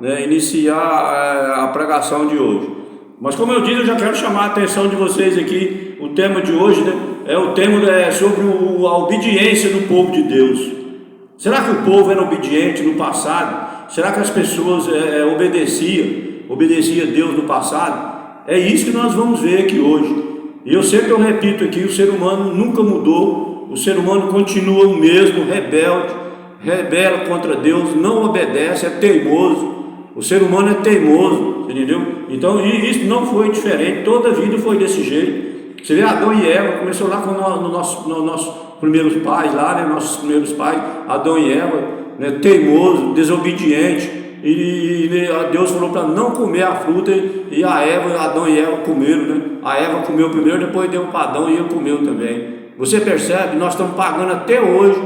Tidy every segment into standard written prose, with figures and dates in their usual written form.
né, iniciar a pregação de hoje. Mas como eu disse, eu já quero chamar a atenção de vocês aqui. O tema de hoje, né, o tema sobre a obediência do povo de Deus. Será que o povo era obediente no passado? Será que as pessoas obedeciam a Deus no passado? É isso que nós vamos ver aqui hoje. E eu repito aqui, o ser humano nunca mudou. O ser humano continua o mesmo, rebelde, rebela contra Deus, não obedece, é teimoso. O ser humano é teimoso, entendeu? Então isso não foi diferente, toda a vida foi desse jeito. Você vê Adão e Eva, começou lá com nossos primeiros pais, lá, né? Nossos primeiros pais, Adão e Eva, né? Teimoso, desobediente. E Deus falou para não comer a fruta, e Adão e Eva comeram, né? A Eva comeu primeiro, depois deu para Adão e ele comeu também. Você percebe? Nós estamos pagando até hoje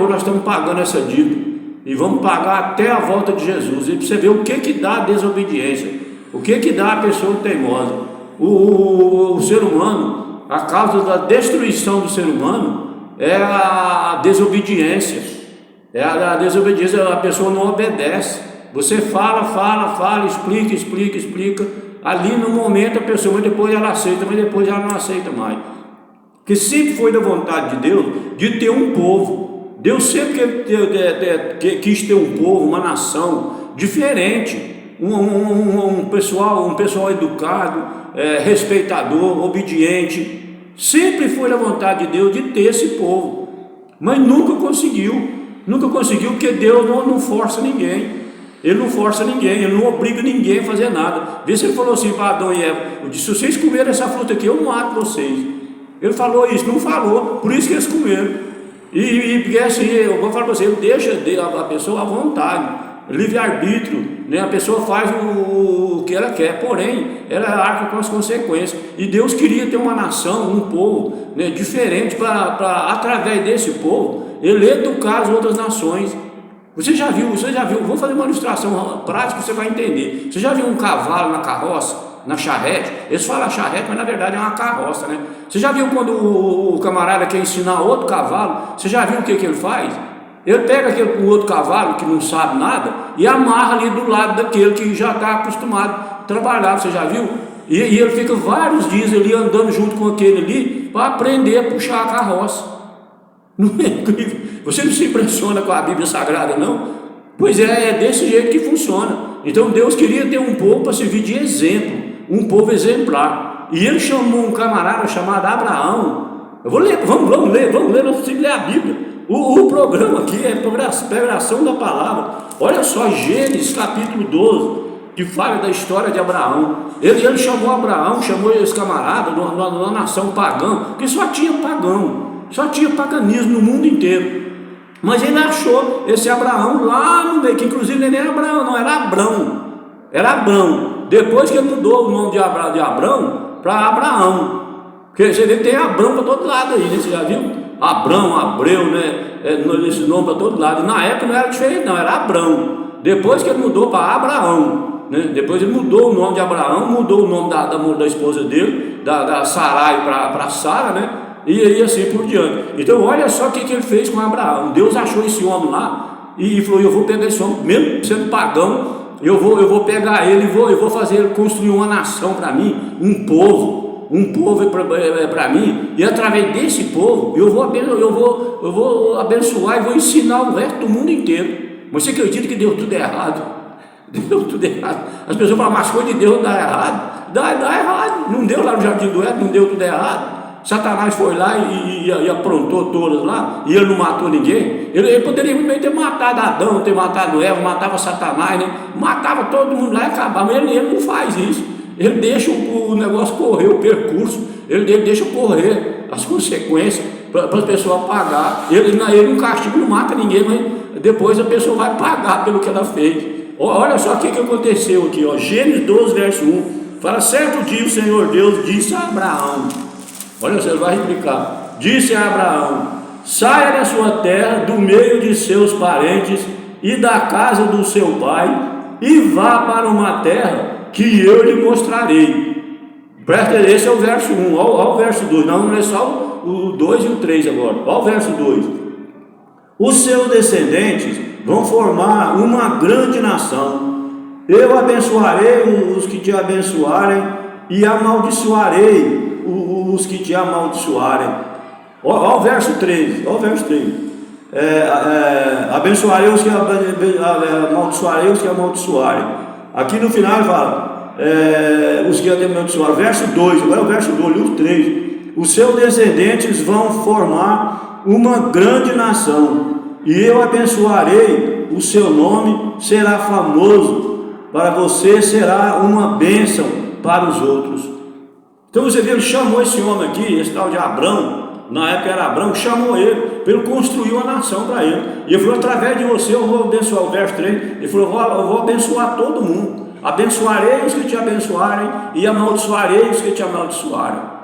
nós estamos pagando essa dívida. E vamos pagar até a volta de Jesus. E você vê o que dá a desobediência, o que dá a pessoa teimosa. O ser humano, a causa da destruição do ser humano é a desobediência. É a desobediência, a pessoa não obedece. Você fala, explica. Ali no momento a pessoa, mas depois ela aceita, mas depois ela não aceita mais. Porque sempre foi da vontade de Deus de ter um povo. Deus sempre quis ter um povo, uma nação diferente, um pessoal educado, respeitador, obediente. Sempre foi da vontade de Deus de ter esse povo, mas nunca conseguiu, porque Deus não força ninguém. Ele não força ninguém, ele não obriga ninguém a fazer nada. Vê se ele falou assim para Adão e Eva: se vocês comerem essa fruta aqui, eu mato vocês. Ele falou isso? Não falou, por isso que eles comeram. Porque assim, eu vou falar para você, ele deixa a pessoa à vontade, livre-arbítrio, né? A pessoa faz o que ela quer, porém, ela arca com as consequências. E Deus queria ter uma nação, um povo, né, diferente, para através desse povo, ele educar as outras nações. Você já viu, vou fazer uma ilustração prática, você vai entender. Você já viu um cavalo na carroça, na charrete? Eles falam charrete, mas na verdade é uma carroça, né? Você já viu quando o camarada quer ensinar outro cavalo? Você já viu o que ele faz? Ele pega o outro cavalo que não sabe nada e amarra ali do lado daquele que já está acostumado a trabalhar. Você já viu? E ele fica vários dias ali andando junto com aquele ali para aprender a puxar a carroça. Não é incrível? Você não se impressiona com a Bíblia Sagrada, não? Pois é desse jeito que funciona. Então Deus queria ter um povo para servir de exemplo, um povo exemplar. E ele chamou um camarada chamado Abraão. Eu vou ler, vamos ler, nós precisamos ler a Bíblia. O programa aqui é pregação da palavra. Olha só, Gênesis capítulo 12, que fala da história de Abraão. Ele chamou Abraão, chamou esse camarada de uma nação pagã, porque só tinha pagão. Só tinha paganismo no mundo inteiro. Mas ele achou esse Abraão lá no meio, que inclusive ele nem era Abraão, não, era Abrão. Era Abrão. Depois que ele mudou o nome de Abrão para Abraão. Porque você vê que tem Abrão para todo lado aí, né? Você já viu? Abrão, Abreu, né? Esse nome para todo lado. E na época não era diferente, não, era Abrão. Depois que ele mudou para Abraão, né? Depois ele mudou o nome de Abraão, mudou o nome da esposa dele, da Sarai para Sara, né? E aí assim por diante. Então olha só o que ele fez com Abraão. Deus achou esse homem lá e falou: eu vou pegar esse homem, mesmo sendo pagão, eu vou pegar ele e vou fazer ele construir uma nação para mim, um povo para mim, e através desse povo eu vou abençoar e vou ensinar o resto do mundo inteiro. Mas você acredita que deu tudo errado? Deu tudo errado. As pessoas falam: mas as coisas de Deus dá errado. Dá errado. Não deu lá no Jardim do Éden, não deu tudo errado. Satanás foi lá e aprontou todas lá, e ele não matou ninguém. Ele poderia muito bem ter matado Adão, ter matado Eva, matava Satanás, né? Matava todo mundo lá e acabava. Mas ele não faz isso. Ele deixa o negócio correr, o percurso, ele deixa correr as consequências para as pessoas pagar. Ele não castiga, não mata ninguém, mas depois a pessoa vai pagar pelo que ela fez. Olha só o que aconteceu aqui, ó. Gênesis 12, verso 1. Fala: certo dia o Senhor Deus disse a Abraão. Olha, você vai explicar. Disse a Abraão: saia da sua terra, do meio de seus parentes e da casa do seu pai, e vá para uma terra que eu lhe mostrarei. Presta, esse é o verso 1, olha o verso 2, não é só o 2 e o 3 agora. Olha o verso 2. Os seus descendentes vão formar uma grande nação, Eu abençoarei os que te abençoarem e amaldiçoarei os que te amaldiçoarem. Olha o verso 3, olha o verso 3. Abençoarei os que amaldiçoarei os que amaldiçoarem. Aqui no final fala, os que amaldiçoarem. Verso 2, agora é o verso 2, o 3. Os seus descendentes vão formar uma grande nação, e eu abençoarei o seu nome, será famoso, para você será uma bênção para os outros. Então você vê, ele chamou esse homem aqui, esse tal de Abrão, na época era Abrão, chamou ele, ele construiu uma nação para ele, e ele falou, através de você eu vou abençoar, o verso 3, ele falou, eu vou abençoar todo mundo, abençoarei os que te abençoarem, e amaldiçoarei os que te amaldiçoarem.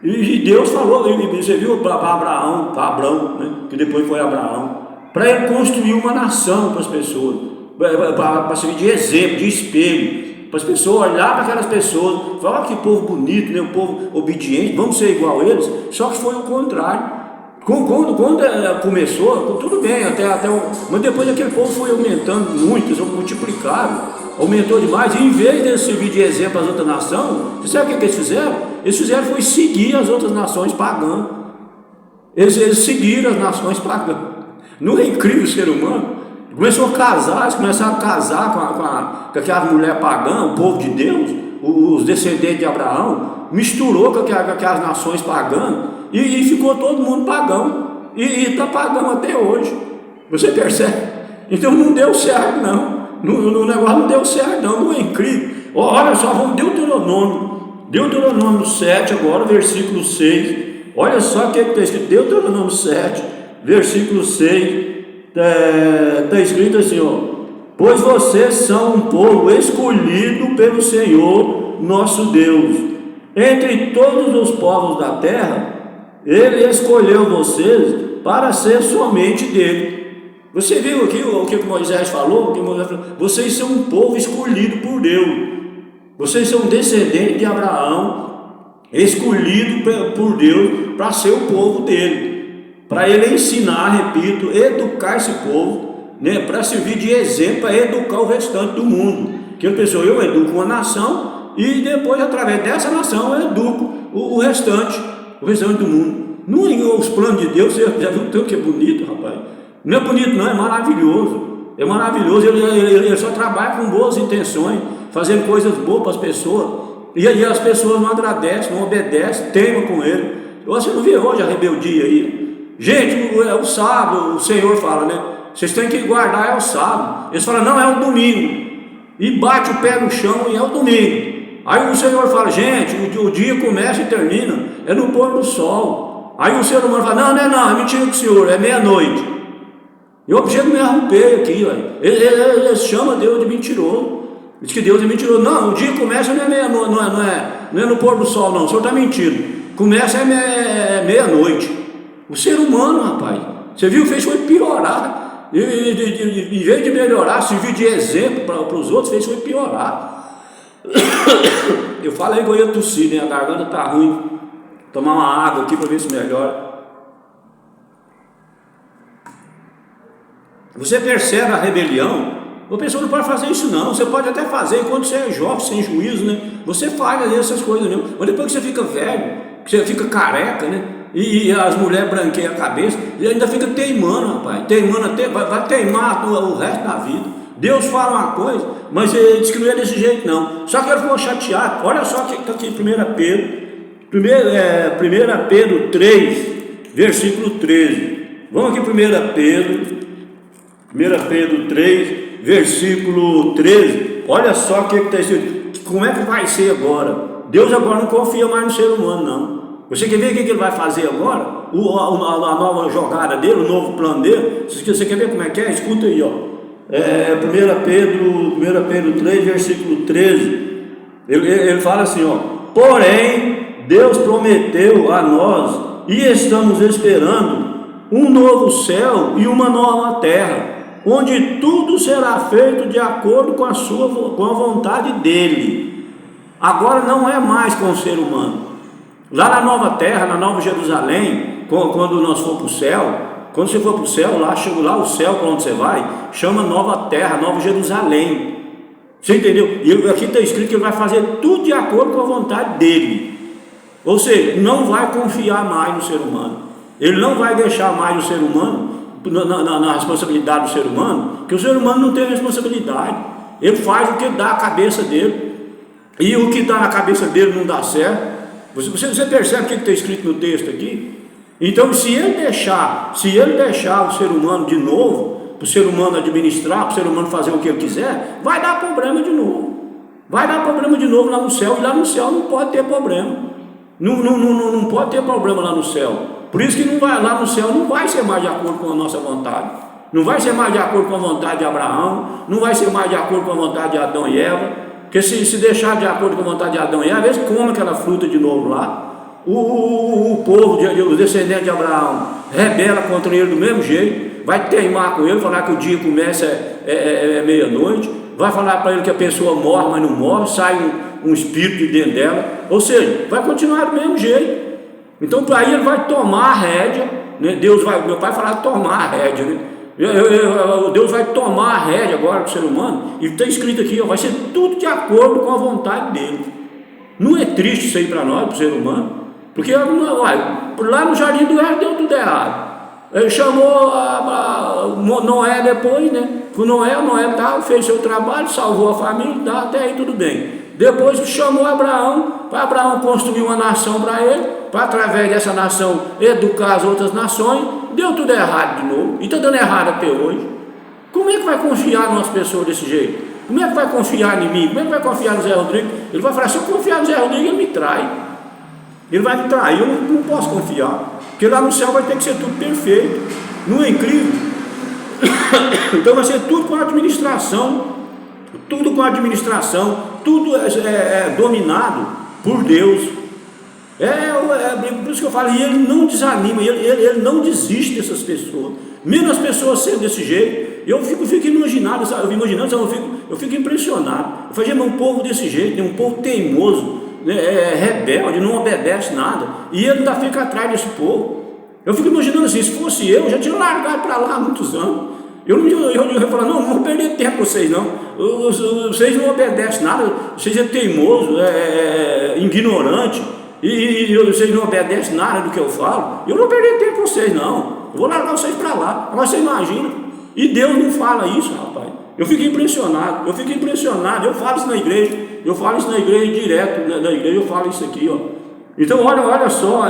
E Deus falou, você viu para Abraão, né, que depois foi Abraão, para ele construir uma nação para as pessoas, para servir de exemplo, de espelho, para as pessoas olhar para aquelas pessoas, falar, olha que povo bonito, né, um povo obediente, vamos ser igual a eles. Só que foi o contrário. Quando começou, tudo bem, mas depois aquele povo foi aumentando muito, eles multiplicaram, aumentou demais, e em vez de servir de exemplo às outras nações, você sabe o que eles fizeram? Eles fizeram foi seguir as outras nações pagãs. Eles seguiram as nações pagãs. Não é incrível o ser humano? Começou a casar, eles começaram a casar com aquela mulher pagã, o povo de Deus, os descendentes de Abraão, misturou com aquelas nações pagãs, e ficou todo mundo pagão, e está pagão até hoje. Você percebe? Então não deu certo não, o negócio não deu certo não é incrível? Olha só, vamos Deuteronômio 7 agora, versículo 6, olha só o que está escrito, Deuteronômio 7, versículo 6, está escrito assim, pois vocês são um povo escolhido pelo Senhor nosso Deus, entre todos os povos da terra, Ele escolheu vocês para ser somente dele. Você viu aqui o que Moisés falou? Vocês são um povo escolhido por Deus, vocês são descendentes de Abraão, escolhido por Deus para ser o povo dele, para ele ensinar, repito, educar esse povo, né, para servir de exemplo, para educar o restante do mundo. Que ele pensou, eu educo uma nação e depois através dessa nação eu educo o restante do mundo. Não é os planos de Deus, você já viu tanto que é bonito, rapaz? Não é bonito não, é maravilhoso. É maravilhoso, ele só trabalha com boas intenções, fazendo coisas boas para as pessoas, e aí as pessoas não agradecem, não obedecem, teimam com ele. Você não vê hoje a rebeldia aí? Gente, é o sábado, o Senhor fala, né? Vocês têm que guardar, é o sábado. Eles falam, não, é o domingo, e bate o pé no chão e é o domingo. Aí o Senhor fala, gente, o dia começa e termina, é no pôr do sol. Aí o ser humano fala, não, é mentira do Senhor, é meia-noite. Eu chego me arrupei aqui, ele chama Deus de mentiroso, diz que Deus é mentiroso. Não, o dia começa não é meia-noite, não é no pôr do sol não, o Senhor está mentindo, começa é meia-noite. O ser humano, rapaz, você viu, fez foi piorar, em vez de melhorar, servir de exemplo para os outros, fez foi piorar. Eu falei que eu ia tossir, né? A garganta está ruim, tomar uma água aqui para ver se melhora. Você percebe a rebelião? A pessoa não pode fazer isso não. Você pode até fazer enquanto você é jovem, sem juízo, né? Você faz essas coisas mesmo. Mas depois que você fica velho, que você fica careca, né? E as mulheres branqueiam a cabeça, e ainda fica teimando, rapaz. Teimando até, vai teimar o resto da vida. Deus fala uma coisa, mas ele diz que não é desse jeito não. Só que ele ficou chateado. Olha só o que está aqui em 1 Pedro 3, versículo 13. Vamos aqui 1 Pedro 3, versículo 13. Olha só o que está escrito. Como é que vai ser agora? Deus agora não confia mais no ser humano não. Você quer ver o que ele vai fazer agora? A nova jogada dele, o novo plano dele. Você quer ver como é que é? Escuta aí, 1 Pedro 3, versículo 13. Ele fala assim, porém Deus prometeu a nós, e estamos esperando um novo céu e uma nova terra, onde tudo será feito de acordo com a vontade dele. Agora não é mais com o ser humano. Lá na nova terra, na nova Jerusalém, quando nós for para o céu, quando você for para o céu, chega lá o céu para onde você vai, chama nova terra, nova Jerusalém. Você entendeu? E aqui está escrito que ele vai fazer tudo de acordo com a vontade dele. Ou seja, não vai confiar mais no ser humano. Ele não vai deixar mais o ser humano na responsabilidade do ser humano, porque o ser humano não tem responsabilidade. Ele faz o que dá a cabeça dele. E o que dá na cabeça dele não dá certo. Você percebe o que está escrito no texto aqui? Então, se ele deixar o ser humano de novo, para o ser humano administrar, para o ser humano fazer o que ele quiser, vai dar problema de novo. Vai dar problema de novo lá no céu, e lá no céu não pode ter problema. Não pode ter problema lá no céu. Por isso que lá no céu não vai ser mais de acordo com a nossa vontade. Não vai ser mais de acordo com a vontade de Abraão, não vai ser mais de acordo com a vontade de Adão e Eva. Porque se deixar de acordo com a vontade de Adão e Eva, às vezes come aquela fruta de novo lá. O povo, os descendentes de Abraão, rebela contra ele do mesmo jeito, vai teimar com ele, falar que o dia começa meia-noite, vai falar para ele que a pessoa morre, mas não morre, sai um espírito de dentro dela, ou seja, vai continuar do mesmo jeito. Então, para aí ele vai tomar a rédea, né? Meu pai falava tomar a rédea, né? Deus vai tomar a rédea agora do ser humano, e está escrito aqui, vai ser tudo de acordo com a vontade dele. Não é triste isso aí para nós, para o ser humano? Porque olha, lá no Jardim do Éden deu tudo errado. Ele chamou Noé depois, né? O Noé fez seu trabalho, salvou a família, até aí tudo bem. Depois chamou Abraão, para Abraão construir uma nação para ele, para através dessa nação educar as outras nações. Deu tudo errado de novo, e está dando errado até hoje. Como é que vai confiar em umas pessoas desse jeito? Como é que vai confiar em mim? Como é que vai confiar no Zé Rodrigo? Ele vai falar, se eu confiar no Zé Rodrigo, ele me trai. Ele vai me trair, eu não posso confiar. Porque lá no céu vai ter que ser tudo perfeito. Não é incrível? Então vai ser tudo com administração. Tudo com administração. Tudo é dominado por Deus. Por isso que eu falo, e ele não desanima, ele não desiste dessas pessoas. Mesmo as pessoas sendo desse jeito, eu fico imaginando, sabe? Eu fico impressionado. Eu falo, um povo desse jeito, um povo teimoso, rebelde, não obedece nada, e ele ainda fica atrás desse povo. Eu fico imaginando assim, se fosse eu já tinha largado para lá há muitos anos. Eu falo, não vou perder tempo com vocês não. Vocês não obedecem nada, vocês é teimoso, ignorante, e vocês não obedecem nada do que eu falo. Eu não vou perder tempo com vocês não. Eu vou largar vocês para lá. Agora você imagina, e Deus não fala isso, rapaz. Eu fico impressionado, eu falo isso na igreja, direto, na igreja eu falo isso aqui, ó. Então olha só,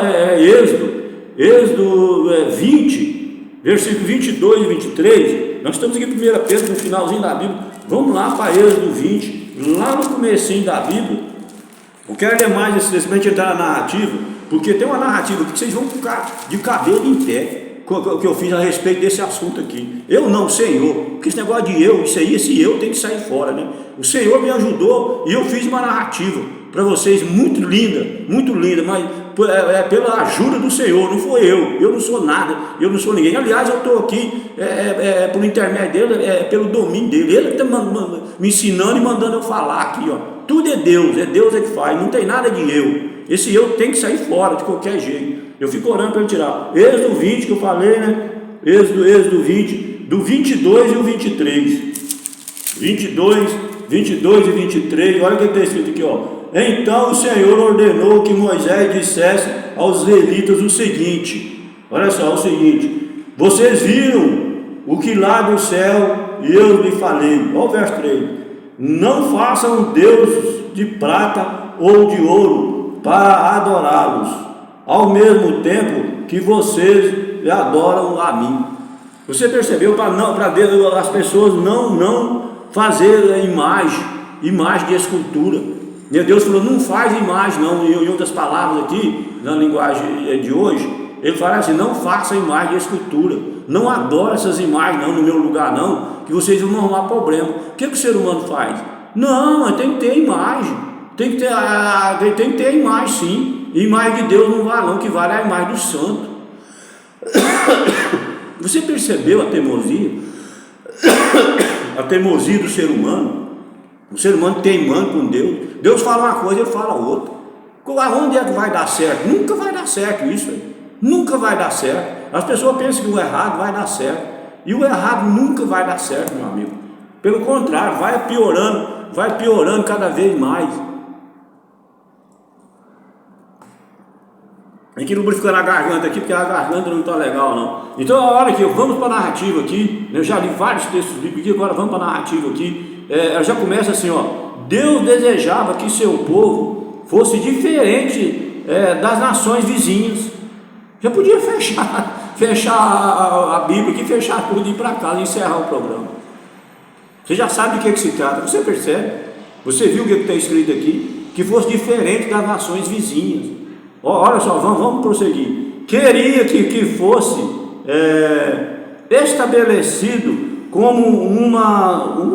Êxodo 20, versículo 22 e 23, nós estamos aqui em 1 Pedro, no finalzinho da Bíblia, vamos lá para Êxodo 20, lá no comecinho da Bíblia. Eu quero ler mais esse gente entrar na narrativa, porque tem uma narrativa que vocês vão ficar de cabelo em pé, que eu fiz a respeito desse assunto aqui. Eu não, Senhor, porque esse negócio de esse eu tem que sair fora, né? O Senhor me ajudou e eu fiz uma narrativa para vocês muito linda, mas pela ajuda do Senhor, não foi eu não sou nada, eu não sou ninguém. Aliás, eu estou aqui por intermédio dele, pelo domínio dele, ele está me ensinando e mandando eu falar aqui, ó. Tudo é Deus é que faz, não tem nada de eu. Esse eu tem que sair fora de qualquer jeito. Eu fico orando para ele tirar. Êxodo 20 que eu falei, né? Êxodo 20, do 22 e o 23. 22 e 23, olha o que está escrito aqui, ó. Então o Senhor ordenou que Moisés dissesse aos israelitas o seguinte, olha só, o seguinte: vocês viram o que lá do céu eu lhe falei. Olha o verso 3: não façam deuses de prata ou de ouro para adorá-los, ao mesmo tempo que vocês adoram a mim. Você percebeu? Para as pessoas não fazer imagem de escultura. Deus falou, não faz imagem não. Em outras palavras aqui, na linguagem de hoje, ele fala assim, não faça imagem de escultura, não adore essas imagens não, no meu lugar não, que vocês vão arrumar problema. O que o ser humano faz? Não, tem que ter imagem, tem que ter a imagem sim. Imagem de Deus não vale não, que vale a imagem do santo. Você percebeu a teimosia? A teimosia do ser humano? O ser humano teimando com Deus. Deus fala uma coisa, ele fala outra. Aonde é que vai dar certo? Nunca vai dar certo isso aí. Nunca vai dar certo. As pessoas pensam que o errado vai dar certo. E o errado nunca vai dar certo, meu amigo. Pelo contrário, vai piorando vai piorando cada vez mais. Tem que lubrificar a garganta aqui, porque a garganta não está legal não. Então olha aqui, vamos para a narrativa aqui. Eu já li vários textos bíblicos aqui, agora vamos para a narrativa aqui. Ela já começa assim, ó. Deus desejava que seu povo fosse diferente das nações vizinhas. Já podia fechar a Bíblia aqui, fechar tudo e ir para casa e encerrar o programa. Você já sabe do que se trata, você percebe? Você viu o que está escrito aqui? Que fosse diferente das nações vizinhas. Olha só, vamos prosseguir. Queria que fosse estabelecido como uma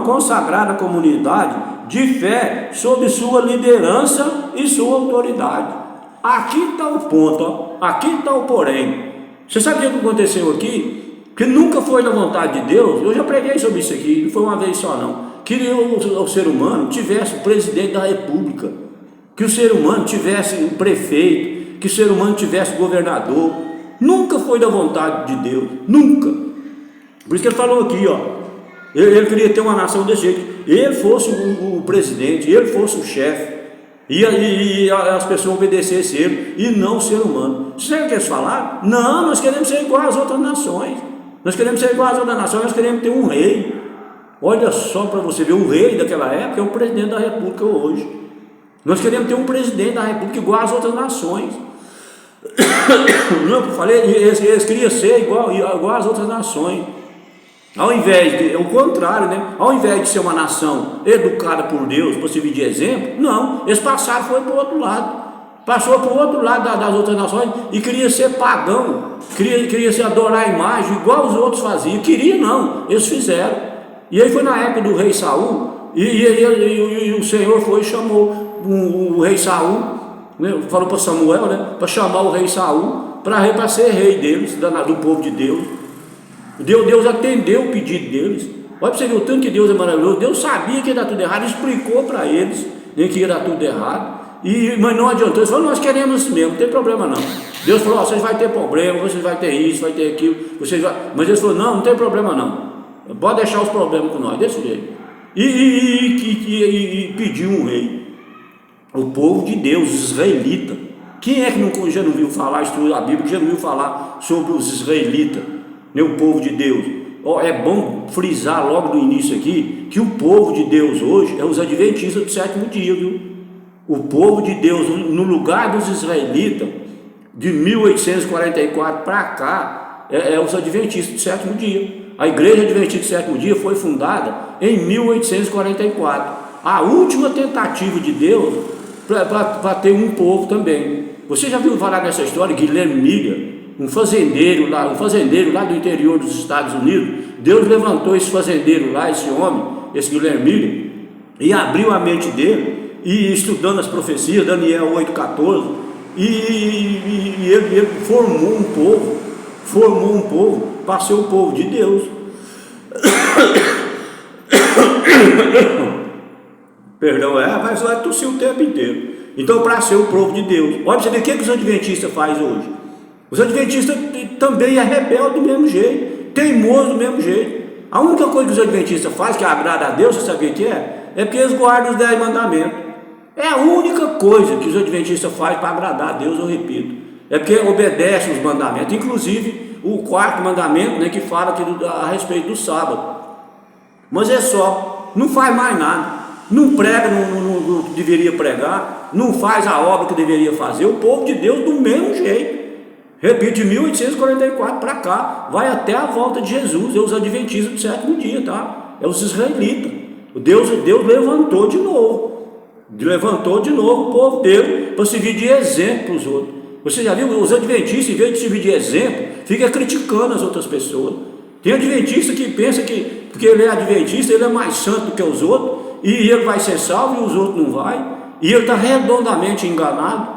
consagrada comunidade de fé sob sua liderança e sua autoridade. Aqui está o ponto, ó. Aqui está o porém. Você sabe o que aconteceu aqui? Que nunca foi da vontade de Deus. Eu já preguei sobre isso aqui, não foi uma vez só não. Que o ser humano tivesse o presidente da república, que o ser humano tivesse o prefeito, que o ser humano tivesse o governador. Nunca foi da vontade de Deus, nunca. Por isso que ele falou aqui, ó, ele queria ter uma nação desse jeito. Ele fosse o presidente, ele fosse o chefe, e as pessoas obedecessem ele, e não o ser humano. Você sabe o que eles falaram? Não, nós queremos ser igual às outras nações. Nós queremos ser igual às outras nações, nós queremos ter um rei. Olha só para você ver, o rei daquela época é o presidente da república hoje. Nós queremos ter um presidente da república igual às outras nações. Não, eu falei, eles queriam ser igual às outras nações. Ao invés de, o contrário, né? Ao invés de ser uma nação educada por Deus, para servir de exemplo, não, eles passaram, foi para o outro lado. Passou para o outro lado das outras nações e queria ser pagão, queria se adorar a imagem igual os outros faziam. Queria não, eles fizeram. E aí foi na época do rei Saul, e o Senhor foi e chamou o rei Saul, né? Falou para Samuel, né? Para chamar o rei Saul para ser rei deles, do povo de Deus. Deus atendeu o pedido deles. Olha para você ver o tanto que Deus é maravilhoso. Deus sabia que ia dar tudo errado, explicou para eles que ia dar tudo errado. Mas não adiantou, eles falaram, nós queremos isso mesmo, não tem problema não. Deus falou, vocês vão ter problema, vocês vão ter isso, vai ter aquilo, mas eles falaram, não tem problema não. Pode deixar os problemas com nós, desse jeito. E pediu um rei. O povo de Deus, os israelitas. Quem é que já não viu falar, estudou a Bíblia, que já não viu falar sobre os israelitas, né, o povo de Deus? É bom frisar logo no início aqui, que o povo de Deus hoje é os adventistas do sétimo dia, viu? O povo de Deus, no lugar dos israelitas, de 1844 para cá, é os adventistas do sétimo dia. A igreja adventista do sétimo dia foi fundada em 1844. A última tentativa de Deus para ter um povo também. Você já viu falar dessa história? Guilherme Miller, um fazendeiro lá do interior dos Estados Unidos. Deus levantou esse fazendeiro lá, esse homem, esse Guilherme Miller, e abriu a mente dele, e estudando as profecias, Daniel 8,14, e ele formou um povo para ser o povo de Deus. Perdão, vai tossir o tempo inteiro. Então, para ser o povo de Deus, olha para você ver o que os adventistas fazem hoje. Os adventistas também é rebelde do mesmo jeito, teimoso do mesmo jeito. A única coisa que os adventistas fazem, que agrada a Deus, você sabe o que é? É porque eles guardam os 10 mandamentos. É a única coisa que os adventistas fazem para agradar a Deus, eu repito. É porque obedecem os mandamentos, inclusive o quarto mandamento, né, que fala aqui a respeito do sábado. Mas é só, não faz mais nada. Não prega no que deveria pregar, não faz a obra que deveria fazer. O povo de Deus do mesmo jeito. Repito, de 1844 para cá, vai até a volta de Jesus. É os adventistas do sétimo dia, tá? É os israelitas. Deus levantou de novo. Levantou de novo o povo dele para servir de exemplo para os outros. Você já viu? Os adventistas, em vez de servir de exemplo, fica criticando as outras pessoas. Tem adventista que pensa que porque ele é adventista, ele é mais santo do que os outros, e ele vai ser salvo e os outros não vai, e ele está redondamente enganado.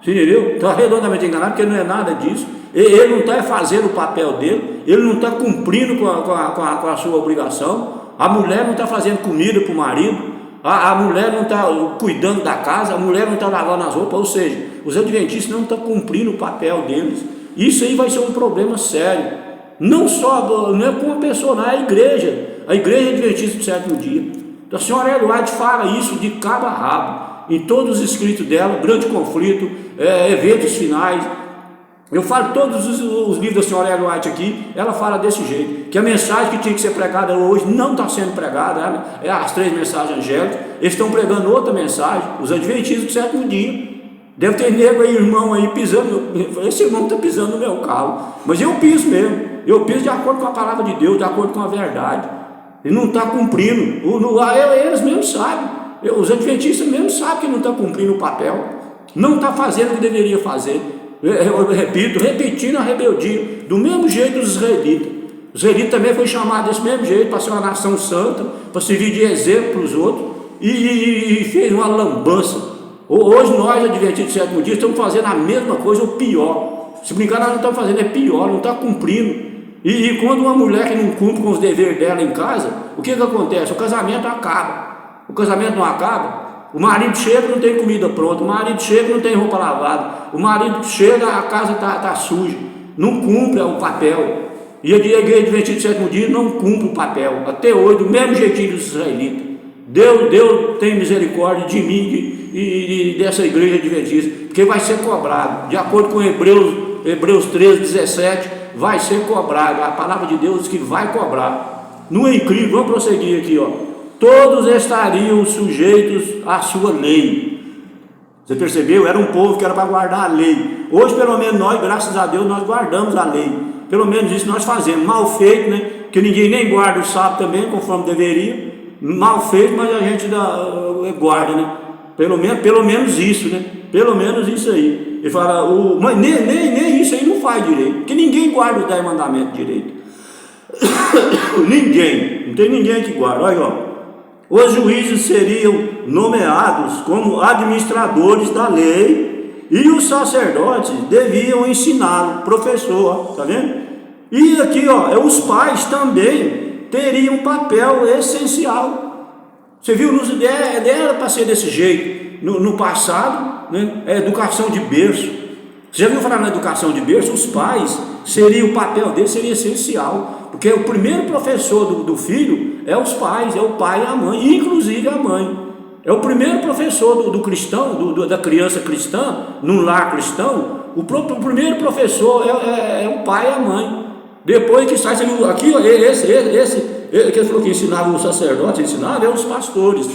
Você entendeu? Está redondamente enganado, porque não é nada disso. Ele não está fazendo o papel dele, ele não está cumprindo com a sua obrigação. A mulher não está fazendo comida para o marido, a mulher não está cuidando da casa, a mulher não está lavando as roupas. Ou seja, os adventistas não estão cumprindo o papel deles. Isso aí vai ser um problema sério. não só, não é com uma pessoa, não, é a igreja adventista do sétimo dia. Então, a senhora Ellen White fala isso de cabo a rabo, em todos os escritos dela, grande conflito, eventos finais. Eu falo todos os livros da senhora Ellen White aqui, ela fala desse jeito, que a mensagem que tinha que ser pregada hoje não está sendo pregada, é as 3 mensagens angélicas, eles estão pregando outra mensagem, os adventistas do sétimo dia. Deve ter nego aí, irmão aí pisando, esse irmão está pisando no meu carro, mas eu piso mesmo, eu piso de acordo com a palavra de Deus, de acordo com a verdade. Ele não está cumprindo, eles mesmos sabem, os adventistas mesmo sabem que não está cumprindo o papel, não está fazendo o que deveria fazer. Eu repito, repetindo a rebeldia, do mesmo jeito dos israelitas. Os israelitas também foi chamado desse mesmo jeito, para ser uma nação santa, para servir de exemplo para os outros, e fez uma lambança. Hoje nós, adventistas do sétimo dia, estamos fazendo a mesma coisa ou pior. Se brincar, nós não estamos fazendo, é pior, não está cumprindo. E quando uma mulher que não cumpre com os deveres dela em casa, o que acontece? O casamento acaba. O casamento não acaba. O marido chega e não tem comida pronta, o marido chega e não tem roupa lavada, o marido chega, a casa está suja, não cumpre o papel. E a igreja adventista do sétimo dia não cumpre o papel, até hoje, do mesmo jeitinho dos israelitas. Deus tem misericórdia de mim e dessa igreja adventista, porque vai ser cobrado, de acordo com Hebreus 13:17, vai ser cobrado. A palavra de Deus diz que vai cobrar. Não é incrível? Vamos prosseguir aqui, ó. Todos estariam sujeitos à sua lei. Você percebeu? Era um povo que era para guardar a lei. Hoje, pelo menos nós, graças a Deus, nós guardamos a lei. Pelo menos isso nós fazemos. Mal feito, né? Que ninguém nem guarda o sábado também, conforme deveria. Mal feito, mas a gente guarda, né? Pelo menos isso, né? Pelo menos isso aí. Ele fala, mas nem isso aí não faz direito, porque ninguém guarda os 10 mandamentos direito. Ninguém, não tem ninguém que guarda. Olha, ó. Os juízes seriam nomeados como administradores da lei e os sacerdotes deviam ensiná-lo, professor, tá vendo? E aqui, ó, os pais também teriam um papel essencial. Você viu, era para ser desse jeito no passado, né? Educação de berço. Você já viu falar na educação de berço? Os pais o papel deles seria essencial, porque o primeiro professor do filho é os pais, é o pai e a mãe, inclusive a mãe. É o primeiro professor do cristão, da criança cristã, num lar cristão. O primeiro professor é o pai e a mãe. Depois que sai, aqui, ó, esse que ele falou que ensinava o sacerdote, ensinava, é os pastores.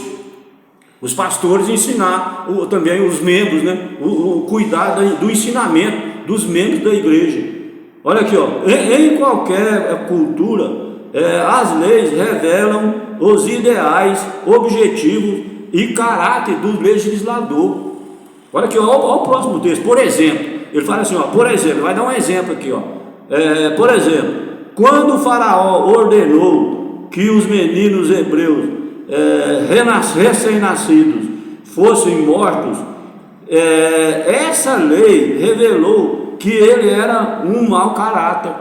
Os pastores ensinar também os membros, né? Cuidar do ensinamento dos membros da igreja. Olha aqui, ó, em qualquer cultura, as leis revelam os ideais, objetivos e caráter do legislador. Olha aqui, ó, o próximo texto. Por exemplo, ele fala assim, ó, por exemplo, vai dar um exemplo aqui, ó. Por exemplo, quando o faraó ordenou que os meninos hebreus recém-nascidos fossem mortos, essa lei revelou que ele era um mau caráter.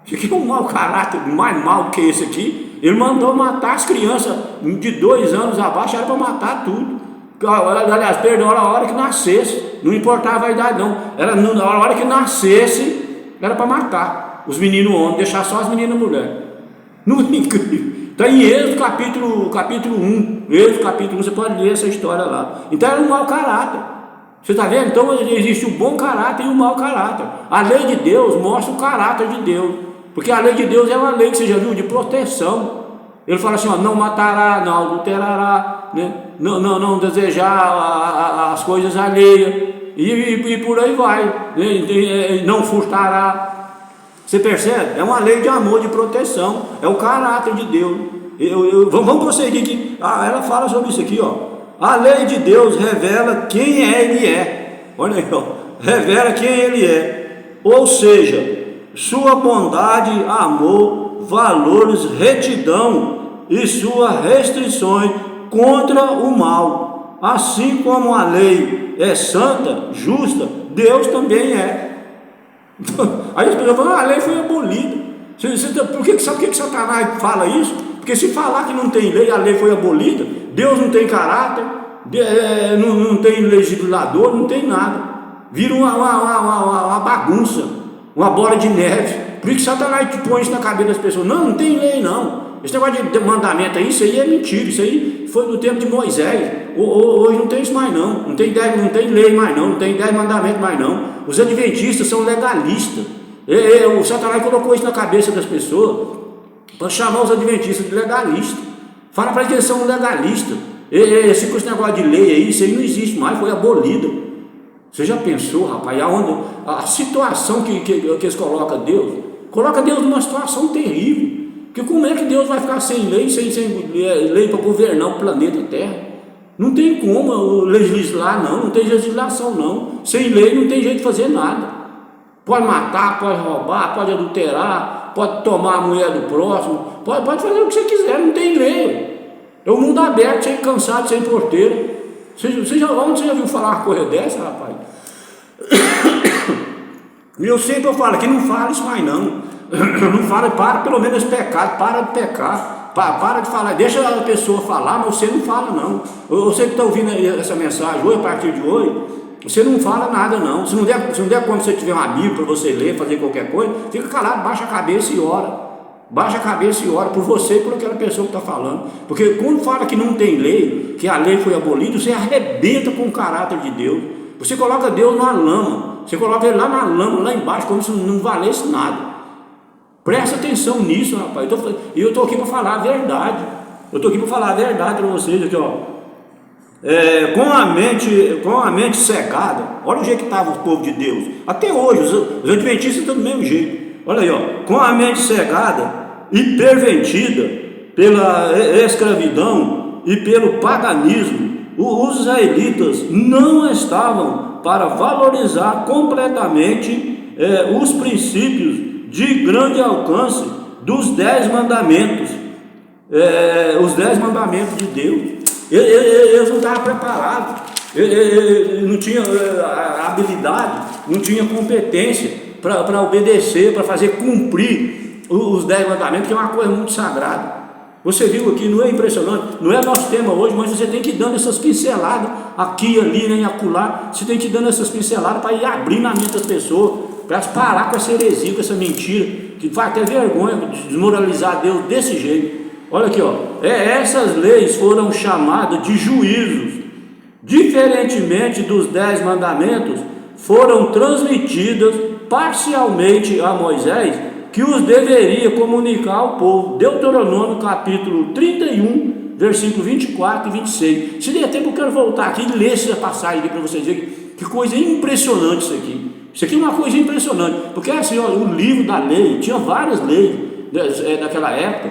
Que é um mau caráter, mais mau que esse aqui. Ele mandou matar as crianças de 2 anos abaixo, era para matar tudo. Aliás, perdão, a hora que nascesse, não importava a idade não, era a hora que nascesse, era para matar os meninos homens, deixar só as meninas mulheres. Não é incrível? Está em Êxodo capítulo 1, Êxodo capítulo 1, você pode ler essa história lá. Então era um mau caráter. Você está vendo? Então existe o bom caráter e o mau caráter. A lei de Deus mostra o caráter de Deus, porque a lei de Deus é uma lei que você já viu de proteção. Ele fala assim, ó, não matará, não adulterará, né? não desejar as coisas alheias, e por aí vai, né? Não furtará. Você percebe? É uma lei de amor, de proteção, é o caráter de Deus. Vamos prosseguir aqui. Ela fala sobre isso aqui, ó. A lei de Deus revela quem ele é. Olha aí, ó. Revela quem ele é. Ou seja, sua bondade, amor, valores, retidão e suas restrições contra o mal. Assim como a lei é santa, justa, Deus também é. Aí as pessoas falam, a lei foi abolida. Por que Satanás fala isso? Porque se falar que não tem lei, a lei foi abolida, Deus não tem caráter, não tem legislador, não tem nada. Vira uma bagunça, uma bola de neve. Por que Satanás te põe isso na cabeça das pessoas? Não, não tem lei não. Esse negócio de mandamento aí, isso aí é mentira. Isso aí foi no tempo de Moisés. Hoje não tem isso mais não. Não tem lei mais não. Não tem 10 mandamentos mais não. Os adventistas são legalistas. O Satanás colocou isso na cabeça das pessoas para chamar os adventistas de legalistas. Fala para eles que eles são legalistas. Esse negócio de lei aí, isso aí não existe mais, foi abolido. Você já pensou, rapaz, a situação que eles colocam Deus? Coloca Deus numa situação terrível. Porque como é que Deus vai ficar sem lei, sem lei para governar o planeta Terra? Não tem como legislar não tem legislação não. Sem lei não tem jeito de fazer nada. Pode matar, pode roubar, pode adulterar, pode tomar a mulher do próximo, pode fazer o que você quiser, não tem lei. É o mundo aberto, sem cansado, sem porteiro. Onde você já viu falar uma coisa dessa, rapaz? E eu sempre falo que não fala isso mais não. Não fala, para pelo menos pecado, para de pecar, para de falar, deixa a pessoa falar, mas você não fala não. Você que está ouvindo essa mensagem hoje, a partir de hoje, você não fala nada não. Se não der quando você tiver uma Bíblia para você ler, fazer qualquer coisa, fica calado, baixa a cabeça e ora. Baixa a cabeça e ora por você e por aquela pessoa que está falando. Porque quando fala que não tem lei, que a lei foi abolida, você arrebenta com o caráter de Deus. Você coloca Deus na lama, você coloca ele lá na lama, lá embaixo, como se não valesse nada. Presta atenção nisso, rapaz. Eu estou aqui para falar a verdade. Eu estou aqui para falar a verdade para vocês aqui, ó. Com a mente cegada. Olha o jeito que estava o povo de Deus. Até hoje, os adventistas estão do mesmo jeito. Olha aí, ó. Com a mente cegada e pervertida pela escravidão e pelo paganismo, os israelitas não estavam para valorizar completamente os princípios de grande alcance dos 10 mandamentos, os 10 mandamentos de Deus. Eles não estavam preparados, não tinham habilidade, não tinham competência para obedecer, para fazer cumprir os 10 mandamentos, que é uma coisa muito sagrada. Você viu aqui, não é impressionante? Não é nosso tema hoje, mas você tem que ir dando essas pinceladas aqui, ali, né, acolá. Você tem que ir dando essas pinceladas para ir abrindo a mente das pessoas, para elas parar com essa heresia, com essa mentira, que vai até vergonha de desmoralizar Deus desse jeito. Olha aqui, ó. Essas leis foram chamadas de juízos. Diferentemente dos 10 mandamentos, foram transmitidas parcialmente a Moisés, que os deveria comunicar ao povo. Deuteronômio capítulo 31, versículo 24 e 26. Se der tempo, eu quero voltar aqui e ler essa passagem aqui para vocês verem que coisa impressionante isso aqui. Isso aqui é uma coisa impressionante, porque assim, ó, o livro da lei, tinha várias leis naquela época,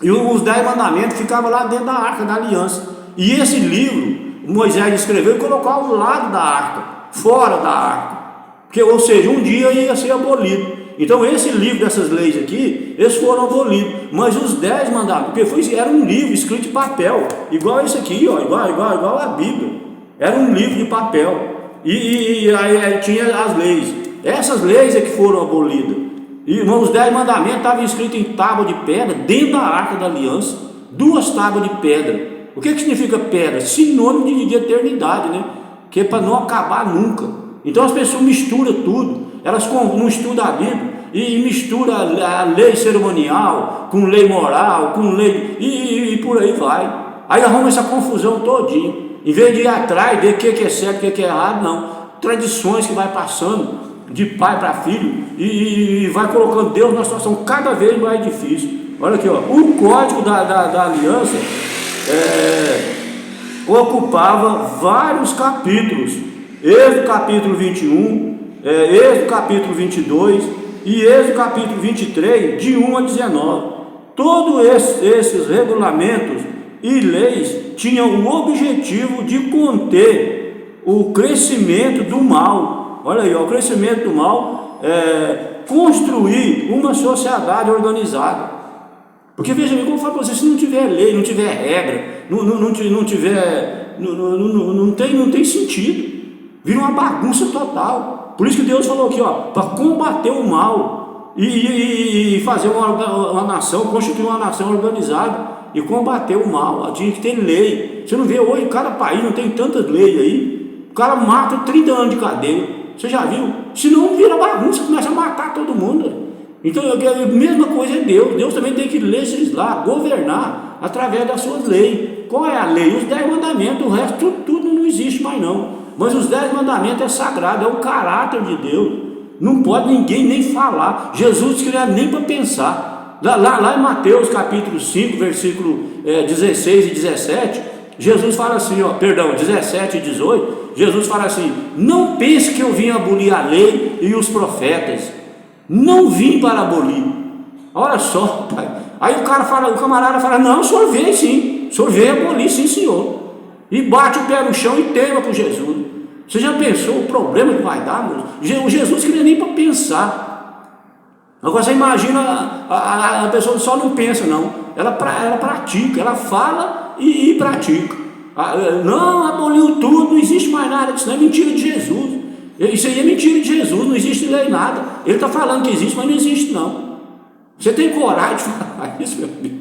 e os 10 mandamentos ficavam lá dentro da arca da aliança, e esse livro Moisés escreveu e colocou ao lado da arca, fora da arca, porque, ou seja, um dia ia ser abolido. Então esse livro dessas leis aqui, eles foram abolidos, mas os 10 mandamentos, porque era um livro escrito de papel, igual esse aqui, ó, igual a Bíblia, era um livro de papel. E aí tinha as leis. Essas leis é que foram abolidas. E os 10 mandamentos estavam escritos em tábua de pedra dentro da arca da aliança. 2 tábuas de pedra. O que significa pedra? Sinônimo de eternidade, né? Que é para não acabar nunca. Então as pessoas misturam tudo. Elas não estudam a Bíblia e misturam a lei cerimonial com lei moral, com lei e por aí vai. Aí arruma essa confusão todinha. Em vez de ir atrás de o que é certo, o que é errado, não. Tradições que vai passando de pai para filho e vai colocando Deus numa situação cada vez mais difícil. Olha aqui, ó. O código da aliança ocupava vários capítulos. Êxodo capítulo 21, Êxodo capítulo 22 e Êxodo capítulo 23, de 1 a 19. Todos esses regulamentos e leis tinham o objetivo de conter o crescimento do mal. Olha aí, ó, o crescimento do mal, construir uma sociedade organizada. Porque veja bem, como eu falo para você, se não tiver lei, não tiver regra, não tem sentido, vira uma bagunça total. Por isso que Deus falou aqui, ó, para combater o mal e fazer uma nação, constituir uma nação organizada e combater o mal, tinha que ter lei. Você não vê hoje, cada país não tem tantas leis aí, o cara mata 30 anos de cadeia, você já viu? Se não vira bagunça, começa a matar todo mundo. Então, a mesma coisa é Deus. Deus também tem que legislar, governar através das suas leis. Qual é a lei? Os 10 mandamentos. O resto tudo não existe mais não. Mas os 10 mandamentos é sagrado, é o caráter de Deus. Não pode ninguém nem falar. Jesus disse que não era nem para pensar. Lá em Mateus capítulo 5, versículo 16 e 17, Jesus fala assim, 17 e 18, Jesus fala assim: não pense que eu vim abolir a lei e os profetas. Não vim para abolir. Olha só, pai. Aí o camarada fala: não, o senhor veio sim, o senhor veio abolir, sim senhor. E bate o pé no chão e teima com Jesus. Você já pensou o problema que vai dar, moço? O Jesus queria nem para pensar. Agora você imagina, a pessoa só não pensa, não. Ela pratica, ela fala e pratica. Não, aboliu tudo, não existe mais nada disso, não é mentira de Jesus. Isso aí é mentira de Jesus, não existe lei nada. Ele está falando que existe, mas não existe não. Você tem coragem de falar isso, meu amigo?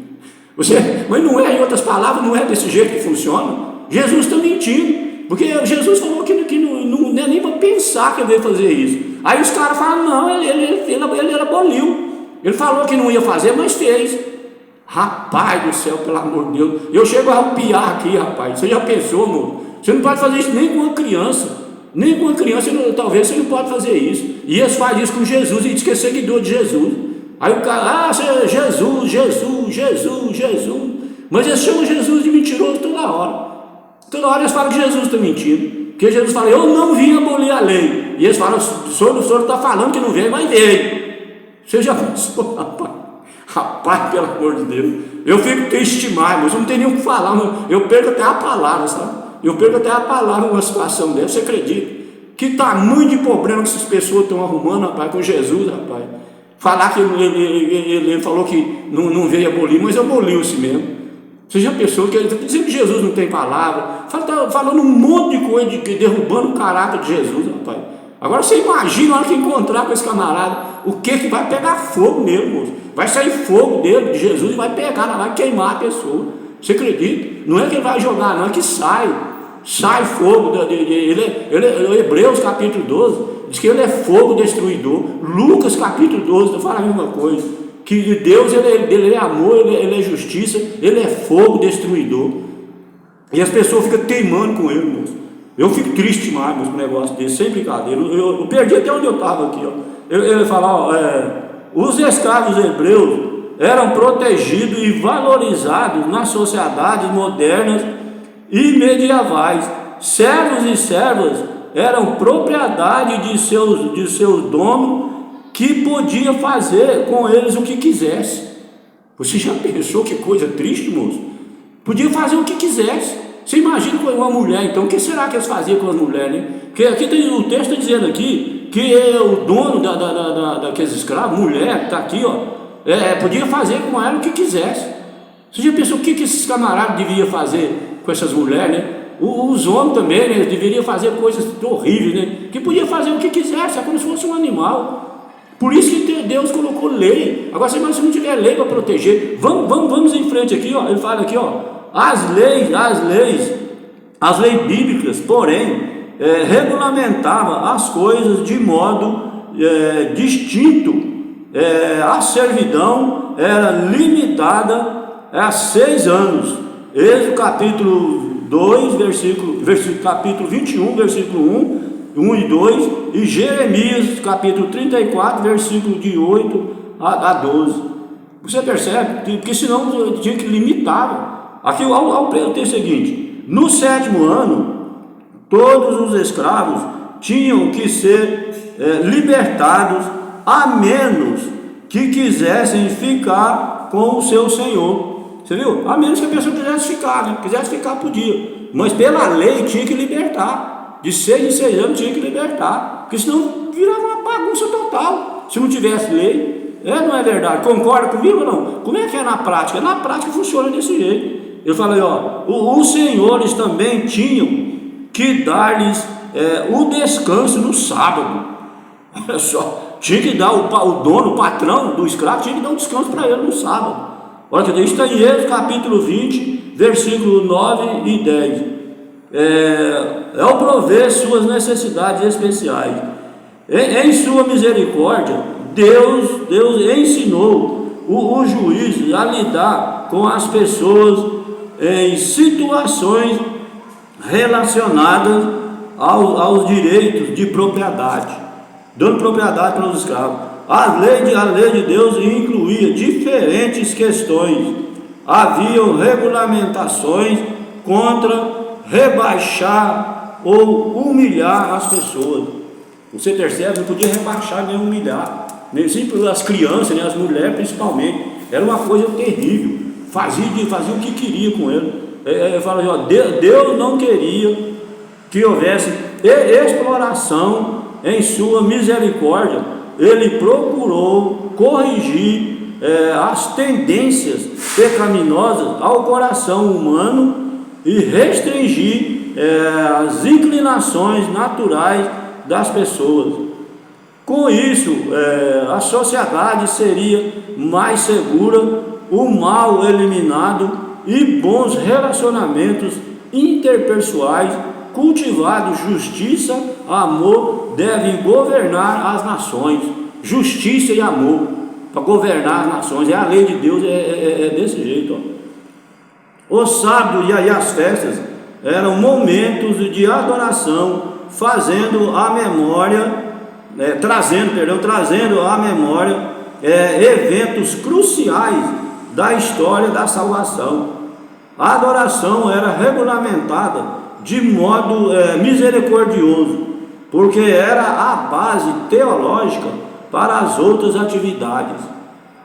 Mas não é, em outras palavras, não é desse jeito que funciona. Jesus está mentindo, porque Jesus falou que não é nem para pensar que ele veio fazer isso. Aí os caras falam: não, ele aboliu. Ele falou que não ia fazer, mas fez. Rapaz do céu, pelo amor de Deus, eu chego a arrepiar aqui, rapaz. Você já pensou, amor? Você não pode fazer isso nem com uma criança. Nem com uma criança, talvez você não pode fazer isso. E eles fazem isso com Jesus e diz que é seguidor de Jesus. Aí o cara: Jesus. Mas eles chamam Jesus de mentiroso toda hora. Toda hora eles falam que Jesus está mentindo. Porque Jesus fala: eu não vim abolir a lei. E eles falam: o senhor está falando que não veio, mas veio. Você já pensou, rapaz? Rapaz, pelo amor de Deus. Eu fico triste demais, mas eu não tenho nem o que falar. Eu perco até a palavra, sabe? Eu perco até a palavra numa situação dessa. Você acredita? Que tamanho de problema que essas pessoas estão arrumando, rapaz, com Jesus, rapaz. Falar que ele falou que não veio abolir, mas aboliu-se mesmo. Você já pensou que ele está dizendo que Jesus não tem palavra? Está falando um monte de coisa, derrubando o caráter de Jesus, rapaz. Agora você imagina a hora que encontrar com esse camarada, o que vai pegar fogo nele, moço. Vai sair fogo dele, de Jesus, e vai pegar, vai queimar a pessoa. Você acredita? Não é que ele vai jogar, não, é que sai fogo. Hebreus capítulo 12 diz que ele é fogo destruidor. Lucas capítulo 12 fala a mesma coisa, que Deus ele é amor, ele é justiça, ele é fogo destruidor. E as pessoas ficam teimando com ele, moço. Eu fico triste demais com um negócio desse, sem brincadeira. Eu perdi até onde eu estava aqui, Ele fala: os escravos hebreus eram protegidos e valorizados nas sociedades modernas e medievais. Servos e servas eram propriedade de seus donos, que podia fazer com eles o que quisesse. Você já pensou que coisa triste, moço? Podia fazer o que quisesse. Você imagina com uma mulher, então, o que será que eles faziam com as mulheres, né? Porque aqui tem o texto dizendo aqui que o dono daqueles escravos, mulher, que está aqui, podia fazer com ela o que quisesse. Você já pensou o que esses camaradas deviam fazer com essas mulheres, né? Os homens também, né? Eles deveriam fazer coisas horríveis, né? Que podia fazer o que quisesse, é como se fosse um animal. Por isso que Deus colocou lei. Agora, se não tiver lei para proteger, vamos em frente aqui, Ele fala aqui, as leis bíblicas, porém, regulamentavam as coisas de modo distinto. A servidão era limitada a 6 anos. Êxodo capítulo 2, capítulo 21, versículo 1 e 2, e Jeremias capítulo 34, versículo de 8 a 12. Você percebe? Porque senão tinha que limitar. Aqui o texto seguinte: no 7º ano, todos os escravos tinham que ser libertados, a menos que quisessem ficar com o seu senhor. Você viu? A menos que a pessoa quisesse ficar, né? Quisesse ficar, podia. Mas pela lei tinha que libertar. De 6 em 6 anos tinha que libertar. Porque senão virava uma bagunça total. Se não tivesse lei. Não é verdade? Concorda comigo ou não? Como é que é na prática? Na prática funciona desse jeito. Ele fala aí, os senhores também tinham que dar-lhes o descanso no sábado. Olha só, tinha que dar o dono, o patrão do escravo, tinha que dar um descanso para ele no sábado. Olha que isso está em Êxodo capítulo 20, versículo 9 e 10. Ao prover suas necessidades especiais, em sua misericórdia, Deus ensinou o juiz a lidar com as pessoas em situações relacionadas aos direitos de propriedade, dando propriedade para os escravos. A lei de Deus incluía diferentes questões. Haviam regulamentações contra rebaixar ou humilhar as pessoas. Você percebe? Não podia rebaixar nem humilhar, nem sempre as crianças, nem as mulheres principalmente. Era uma coisa terrível. Fazia o que queria com ele. Fala assim, ó, Deus não queria que houvesse exploração. Em sua misericórdia, ele procurou corrigir as tendências pecaminosas ao coração humano e restringir as inclinações naturais das pessoas. Com isso, a sociedade seria mais segura, o mal eliminado e bons relacionamentos interpessoais cultivados. Justiça, amor devem governar as nações. Justiça e amor para governar as nações. A lei de Deus é desse jeito, ó. O sábado e as festas eram momentos de adoração, trazendo à memória eventos cruciais da história da salvação. A adoração era regulamentada de modo misericordioso, porque era a base teológica para as outras atividades.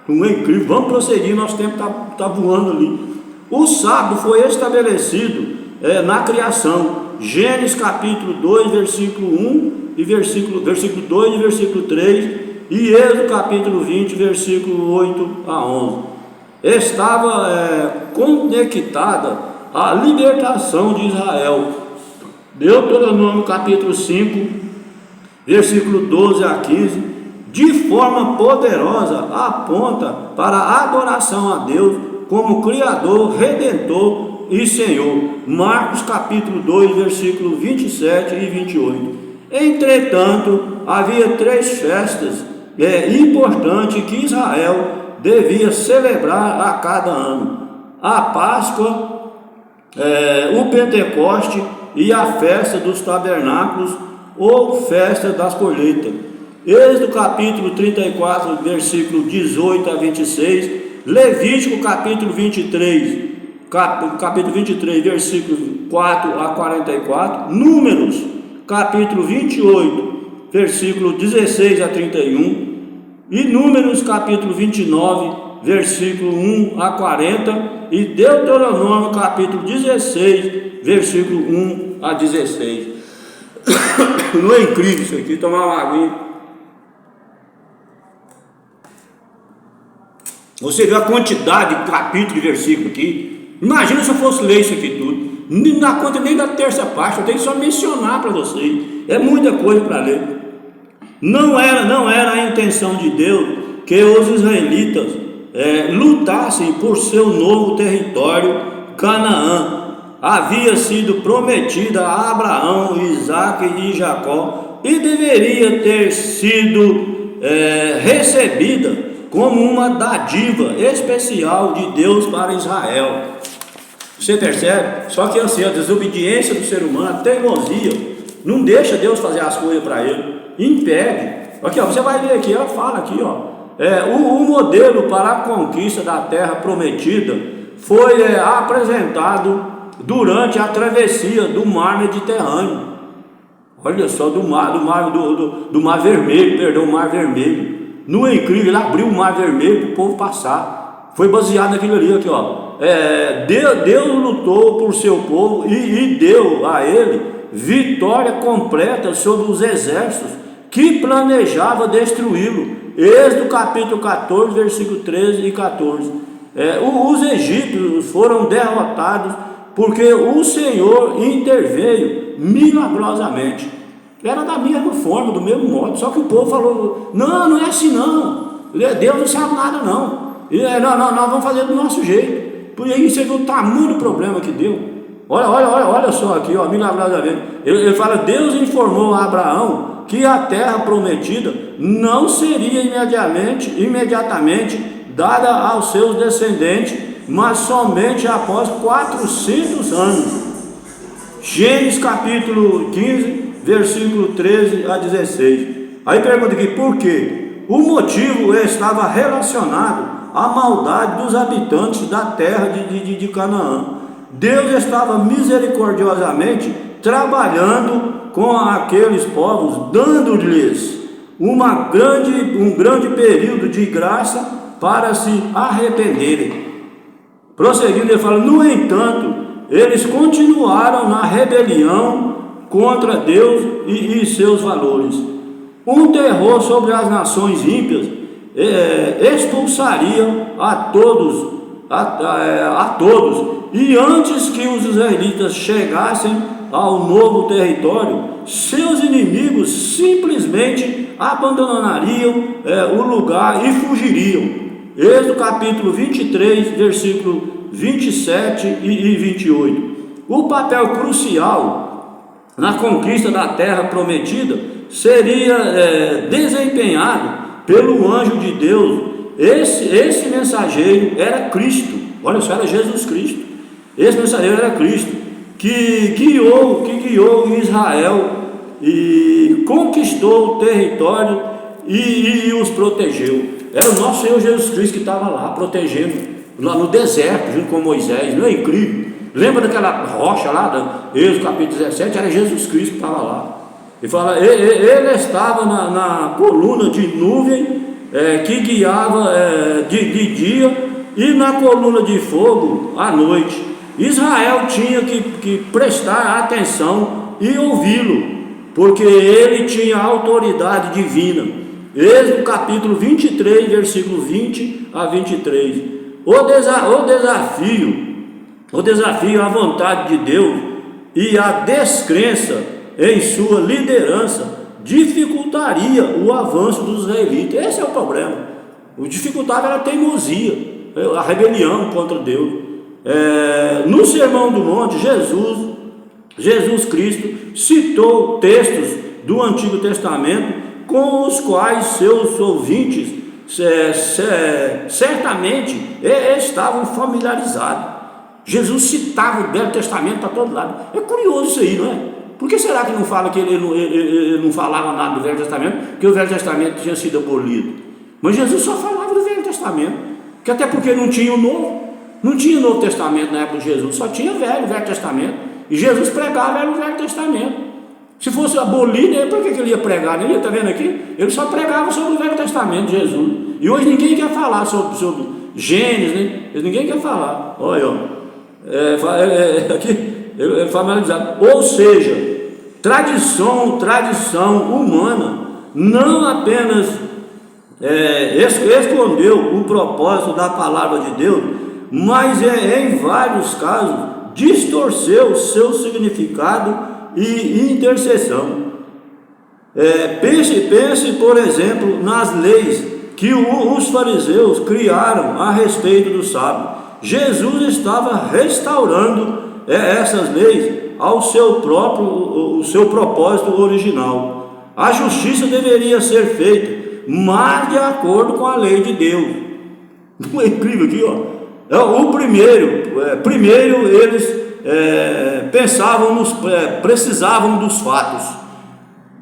Não é incrível? Vamos prosseguir, nosso tempo está voando ali. O sábado foi estabelecido na criação. Gênesis capítulo 2, versículo 1 e versículo 2 e versículo 3, e Êxodo capítulo 20, versículo 8 a 11. Estava conectada à libertação de Israel. Deuteronômio capítulo 5, versículo 12 a 15, de forma poderosa aponta para a adoração a Deus como Criador, Redentor e Senhor. Marcos capítulo 2, versículo 27 e 28. Entretanto, havia 3 festas importantes que Israel devia celebrar a cada ano: a Páscoa, o Pentecoste e a festa dos tabernáculos ou festa das colheitas. Êxodo capítulo 34, versículo 18 a 26, Levítico capítulo 23, versículos 4 a 44, Números capítulo 28, versículo 16 a 31, e Números capítulo 29, versículo 1 a 40, e Deuteronômio capítulo 16, versículo 1 a 16. Não é incrível isso aqui? Tomar uma aguinha. Você viu a quantidade de capítulo e versículo aqui? Imagina se eu fosse ler isso aqui tudo. Não dá conta nem da terça parte, eu tenho que só mencionar para vocês. É muita coisa para ler. Não era a intenção de Deus que os israelitas lutassem por seu novo território, Canaã. Havia sido prometida a Abraão, Isaque e Jacó, e deveria ter sido recebida como uma dádiva especial de Deus para Israel. Você percebe? Só que assim, a desobediência do ser humano, a teimosia, não deixa Deus fazer as coisas para ele, impede. Aqui, ó, você vai ver aqui, ela fala aqui, ó, o modelo para a conquista da terra prometida foi apresentado durante a travessia do mar Mediterrâneo. Olha só, do mar Vermelho, o mar Vermelho. Não é incrível? Ele abriu o mar Vermelho para o povo passar. Foi baseado naquilo ali, aqui, ó. Deus lutou por seu povo e deu a ele vitória completa sobre os exércitos que planejava destruí-lo. Êxodo capítulo 14, versículo 13 e 14. Os egípcios foram derrotados porque o Senhor interveio milagrosamente. Era da mesma forma, do mesmo modo, só que o povo falou: não é assim não, Deus não sabe nada não, nós vamos fazer do nosso jeito. Por aí você viu o tamanho do problema que deu. Olha só aqui, ó, milagrosamente. Ele fala: Deus informou a Abraão que a terra prometida não seria imediatamente dada aos seus descendentes, mas somente após 400 anos. Gênesis capítulo 15, versículo 13 a 16. Aí pergunta aqui, por quê? O motivo estava relacionado à maldade dos habitantes da terra de Canaã. Deus estava misericordiosamente trabalhando com aqueles povos, dando-lhes um grande período de graça para se arrependerem. Prosseguindo, ele fala, no entanto, eles continuaram na rebelião contra Deus e seus valores. Um terror sobre as nações ímpias expulsaria a todos, e antes que os israelitas chegassem ao novo território, seus inimigos simplesmente abandonariam o lugar e fugiriam. Êxodo capítulo 23, versículo 27 e 28. O papel crucial na conquista da terra prometida seria desempenhado pelo anjo de Deus. Esse mensageiro era Cristo. Olha só, era Jesus Cristo. Esse mensageiro era Cristo, que guiou Israel e conquistou o território e os protegeu. Era o nosso Senhor Jesus Cristo que estava lá protegendo, lá no deserto, junto com Moisés. Não é incrível? Lembra daquela rocha lá, Êxodo capítulo 17? Era Jesus Cristo que estava lá. Ele fala, ele estava na coluna de nuvem que guiava de dia, e na coluna de fogo à noite. Israel tinha que prestar atenção e ouvi-lo, porque ele tinha autoridade divina. Êxodo capítulo 23, versículo 20 a 23. O desafio à vontade de Deus e a descrença em sua liderança dificultaria o avanço dos israelitas. Esse é o problema. O dificultava era a teimosia, a rebelião contra Deus. No Sermão do Monte, Jesus Cristo citou textos do Antigo Testamento com os quais seus ouvintes certamente estavam familiarizados. Jesus citava o Velho Testamento para todo lado. É curioso isso aí, não é? Por que será que não fala que ele não falava nada do Velho Testamento? Porque o Velho Testamento tinha sido abolido. Mas Jesus só falava do Velho Testamento, que até porque não tinha o Novo. Não tinha Novo Testamento na época de Jesus, só tinha o Velho Testamento. E Jesus pregava no Velho Testamento. Se fosse abolir, né, por que ele ia pregar? Ele está vendo aqui? Ele só pregava sobre o Velho Testamento de Jesus. E hoje ninguém quer falar sobre Gênesis, né? Ninguém quer falar. Olha, aqui, ele familiarizado. Ou seja, tradição humana não apenas escondeu o propósito da palavra de Deus, mas em vários casos distorceu seu significado e intercessão. Pense, por exemplo, nas leis que os fariseus criaram a respeito do sábado. Jesus estava restaurando essas leis ao seu propósito original. A justiça deveria ser feita, mas de acordo com a lei de Deus. Não é incrível aqui, ó? Primeiro eles precisavam dos fatos.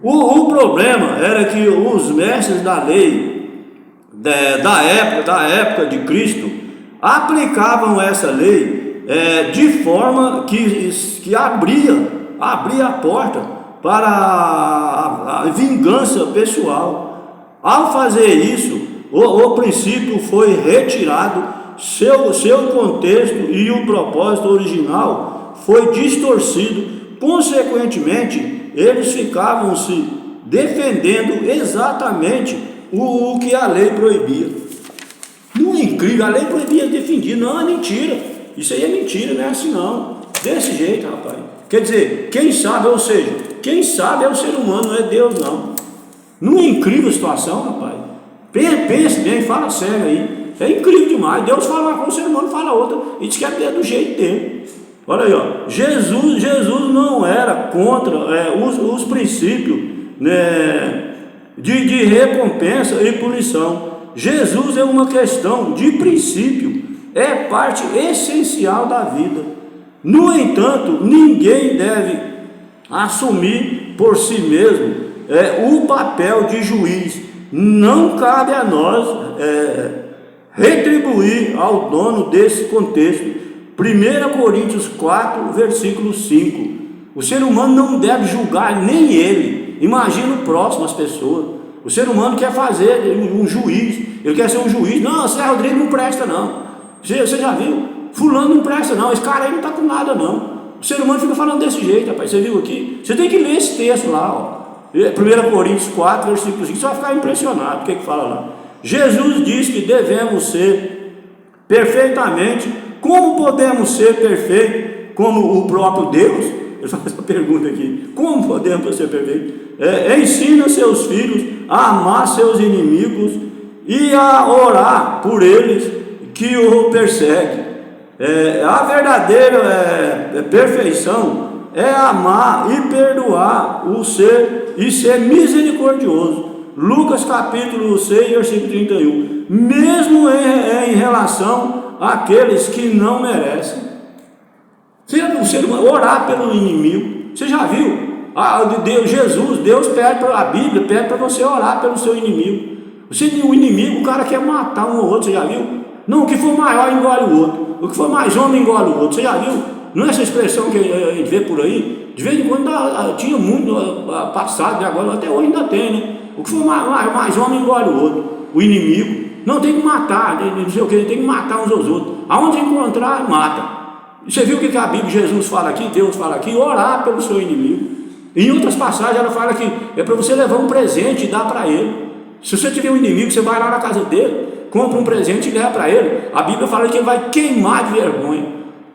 O problema era que os mestres da lei da época de Cristo aplicavam essa lei de forma que abria a porta para a vingança pessoal. Ao fazer isso, o princípio foi retirado, seu contexto e o propósito original foi distorcido. Consequentemente, eles ficavam se defendendo exatamente o que a lei proibia. Não é incrível? A lei proibia defender. Não, é mentira. Isso aí é mentira, não é assim não. Desse jeito, rapaz. Quer dizer, quem sabe é o ser humano, não é Deus não. Não é incrível a situação, rapaz? Pense bem, fala sério aí. É incrível demais. Deus fala uma coisa, o ser humano fala outra, e diz que é do jeito dele. Olha aí, ó. Jesus não era contra os princípios, né, de recompensa e punição. Jesus é uma questão de princípio, é parte essencial da vida. No entanto, ninguém deve assumir por si mesmo o papel de juiz. Não cabe a nós retribuir ao dono desse contexto. 1 Coríntios 4, versículo 5. O ser humano não deve julgar nem ele. Imagina o próximo, as pessoas. O ser humano quer fazer um juiz, ele quer ser um juiz. Não, Zé Rodrigo não presta não. Você já viu? Fulano não presta não, esse cara aí não está com nada não. O ser humano fica falando desse jeito, rapaz. Você viu aqui? Você tem que ler esse texto lá, ó. 1 Coríntios 4, versículo 5. Você vai ficar impressionado. O que fala lá? Jesus diz que devemos ser perfeitamente. Como podemos ser perfeitos como o próprio Deus? Ele faz essa pergunta aqui: como podemos ser perfeitos? Ensina seus filhos a amar seus inimigos e a orar por eles que o perseguem. A verdadeira perfeição é amar e perdoar e ser misericordioso. Lucas capítulo 6, versículo 31. Mesmo em relação àqueles que não merecem. Você orar pelo inimigo. Você já viu? Deus pede para a Bíblia, pede para você orar pelo seu inimigo. O inimigo, o cara quer matar um ou outro, você já viu? Não, o que for maior engole o outro, o que for mais homem engole o outro, você já viu? Não é essa expressão que a gente vê por aí? De vez em quando tinha muito passado, e agora até hoje ainda tem, né? O que for mais homem engole o outro, o inimigo. Não, tem que matar, não sei o que, tem que matar uns aos outros. Aonde encontrar, mata. Você viu o que a Bíblia, Jesus fala aqui, Deus fala aqui? Orar pelo seu inimigo. Em outras passagens ela fala que é para você levar um presente e dar para ele. Se você tiver um inimigo, você vai lá na casa dele, compra um presente e leva para ele. A Bíblia fala que ele vai queimar de vergonha.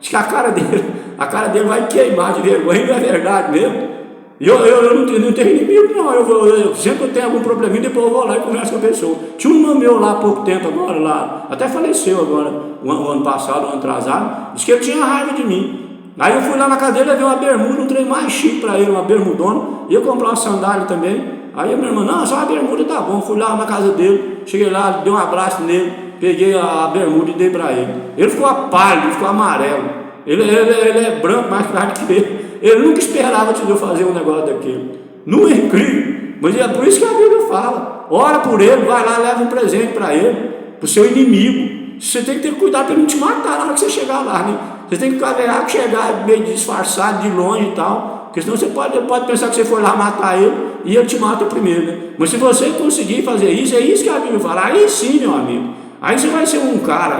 Diz que a cara dele vai queimar de vergonha. Não é verdade mesmo? Eu não tenho inimigo não. Eu sempre tenho algum probleminha, depois eu vou lá e converso com a pessoa. Tinha um irmão meu lá há pouco tempo agora, lá, até faleceu agora, o ano passado, o ano atrasado. Disse que ele tinha raiva de mim. Aí eu fui lá na casa dele, levei uma bermuda, um trem mais chique para ele, uma bermudona, e eu comprei uma sandália também. Aí a minha irmã: não, só a bermuda tá bom. Fui lá na casa dele, cheguei lá, dei um abraço nele, peguei a bermuda e dei para ele. Ele ficou pálido, ficou amarelo. Ele é branco, mais claro que ele. Ele nunca esperava te eu fazer um negócio daquele. Não é incrível, mas é por isso que a Bíblia fala: ora por ele, vai lá, leva um presente para ele, para o seu inimigo. Você tem que ter cuidado para ele não te matar na hora que você chegar lá, né? Você tem que chegar meio disfarçado, de longe e tal, porque senão você pode pensar que você foi lá matar ele e ele te mata primeiro, né? Mas se você conseguir fazer isso, é isso que a Bíblia fala. Aí sim, meu amigo, aí você vai ser um cara,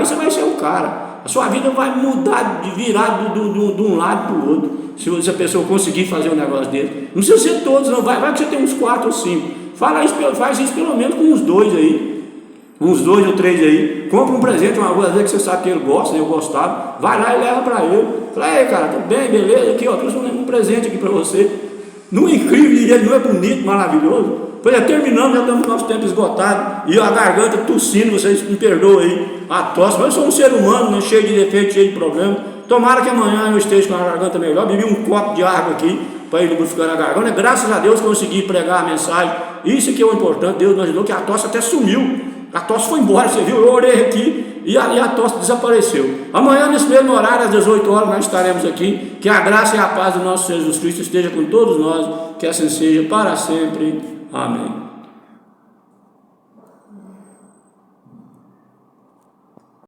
a sua vida vai mudar, de virar de um lado para o outro, se a pessoa conseguir fazer um negócio dele. Não precisa ser todos, não, vai que você tem uns 4 ou 5, faz isso pelo menos com uns 2 aí, uns 2 ou 3 aí, compra um presente, uma coisa que você sabe que ele gosta, eu gostava, vai lá e leva para ele. Fala: ei, cara, tudo bem, beleza, aqui ó, trouxe um presente aqui para você. Não é incrível? E ele não é bonito, maravilhoso? Pois é, terminamos, já estamos com o nosso tempo esgotado, e a garganta tossindo, vocês me perdoam aí a tosse, mas eu sou um ser humano, né, cheio de defeitos, cheio de problemas. Tomara que amanhã eu esteja com a garganta melhor. Bebi um copo de água aqui para ir lubrificar a garganta. Graças a Deus consegui pregar a mensagem. Isso que é o importante. Deus me ajudou, que a tosse até sumiu. A tosse foi embora, você viu? Eu orei aqui e a tosse desapareceu. Amanhã, nesse mesmo horário, às 18 horas, nós estaremos aqui. Que a graça e a paz do nosso Senhor Jesus Cristo esteja com todos nós. Que assim seja para sempre. Amém.